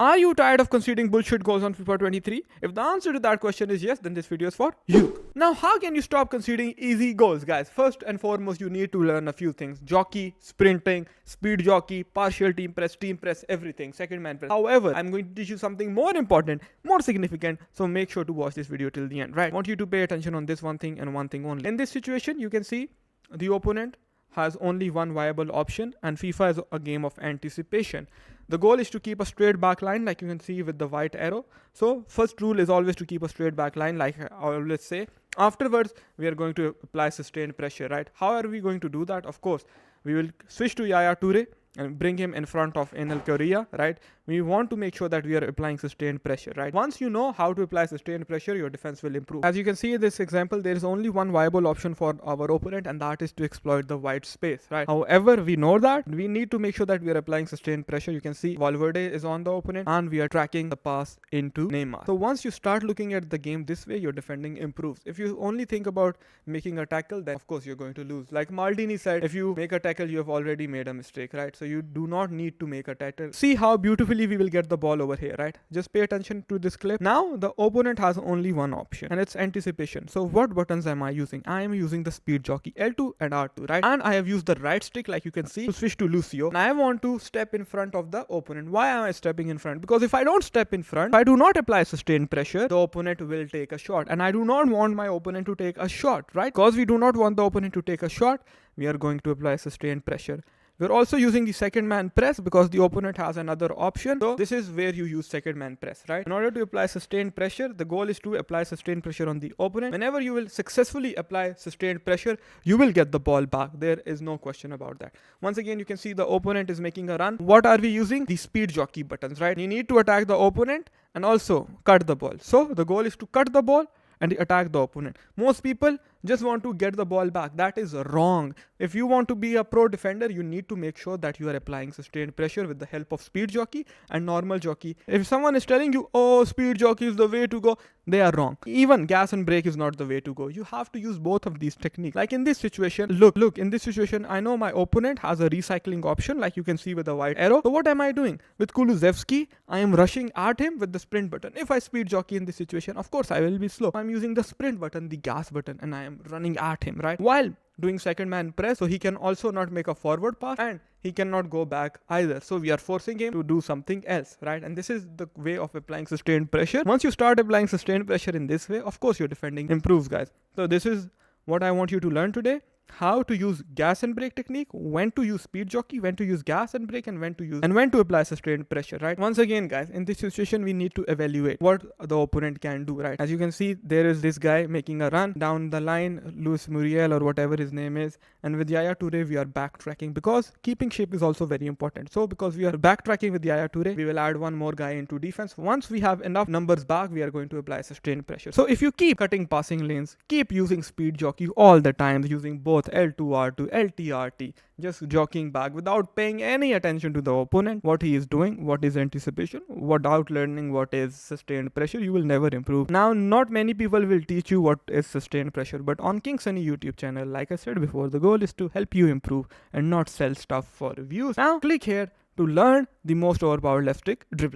Are you tired of conceding bullshit goals on FIFA 23? If the answer to that question is yes, then this video is for you. Now, how can you stop conceding easy goals, guys? First and foremost, you need to learn a few things. Jockey, sprinting, speed jockey, partial team press, everything. Second man press. However, I'm going to teach you something more important, more significant. So make sure to watch this video till the end, right? I want you to pay attention on this one thing and one thing only. In this situation, you can see the opponent has only one viable option, and FIFA is a game of anticipation. The goal is to keep a straight back line, like you can see with the white arrow. So first rule is always to keep a straight back line, like I always say. Afterwards, we are going to apply sustained pressure, right? How are we going to do that? Of course, we will switch to Yaya Toure and bring him in front of Enel Correa, right? We want to make sure that we are applying sustained pressure, right? Once you know how to apply sustained pressure, your defense will improve. As you can see in this example, there is only one viable option for our opponent, and that is to exploit the white space, right? However, we know that we need to make sure that we are applying sustained pressure. You can see Valverde is on the opponent and we are tracking the pass into Neymar. So once you start looking at the game this way, your defending improves. If you only think about making a tackle, then of course you're going to lose. Like Maldini said, if you make a tackle, you have already made a mistake, right? So you do not need to make a tackle. See how beautifully we will get the ball over here, right? Just pay attention to this clip. Now the opponent has only one option, and it's anticipation. So what buttons am I using? I am using the speed jockey L2 and R2, right? And I have used the right stick, like you can see, to switch to Lucio. And I want to step in front of the opponent. Why am I stepping in front? Because if I don't step in front, if I do not apply sustained pressure, the opponent will take a shot, and I do not want my opponent to take a shot, right? Because we do not want the opponent to take a shot, we are going to apply sustained pressure. We're also using the second man press because the opponent has another option. So this is where you use second man press, right? In order to apply sustained pressure, the goal is to apply sustained pressure on the opponent. Whenever you will successfully apply sustained pressure, you will get the ball back. There is no question about that. Once again, you can see the opponent is making a run. What are we using? The speed jockey buttons, right? You need to attack the opponent and also cut the ball. So the goal is to cut the ball and attack the opponent. Most people just want to get the ball back. That is wrong. If you want to be a pro defender, you need to make sure that you are applying sustained pressure with the help of speed jockey and normal jockey. If someone is telling you, oh, speed jockey is the way to go, they are wrong. Even gas and brake is not the way to go. You have to use both of these techniques. Like in this situation, look, in this situation, I know my opponent has a recycling option, like you can see with the white arrow. So what am I doing? With Kulusevski, I am rushing at him with the sprint button. If I speed jockey in this situation, of course I will be slow. I'm using the sprint button, the gas button, and I am running at him, right? While doing second man press, so he can also not make a forward pass and he cannot go back either. So we are forcing him to do something else, right? And this is the way of applying sustained pressure. Once you start applying sustained pressure in this way, of course your defending improves, guys. So this is what I want you to learn today. How to use gas and brake technique, when to use speed jockey, when to use gas and brake, and when to apply sustained pressure, right? Once again, guys, in this situation we need to evaluate what the opponent can do, right? As you can see, there is this guy making a run down the line, Luis Muriel or whatever his name is, and with Yaya Toure we are backtracking because keeping shape is also very important. So because we are backtracking with Yaya Toure, we will add one more guy into defense. Once we have enough numbers back, we are going to apply sustained pressure. So if you keep cutting passing lanes, keep using speed jockey all the time, using both L2, R2, LT, RT, just jockeying back without paying any attention to the opponent, what he is doing, what is anticipation, without learning what is sustained pressure, you will never improve. Now, not many people will teach you what is sustained pressure, but on King Sunny YouTube channel, like I said before, the goal is to help you improve and not sell stuff for views. Now, click here to learn the most overpowered left stick dribbling.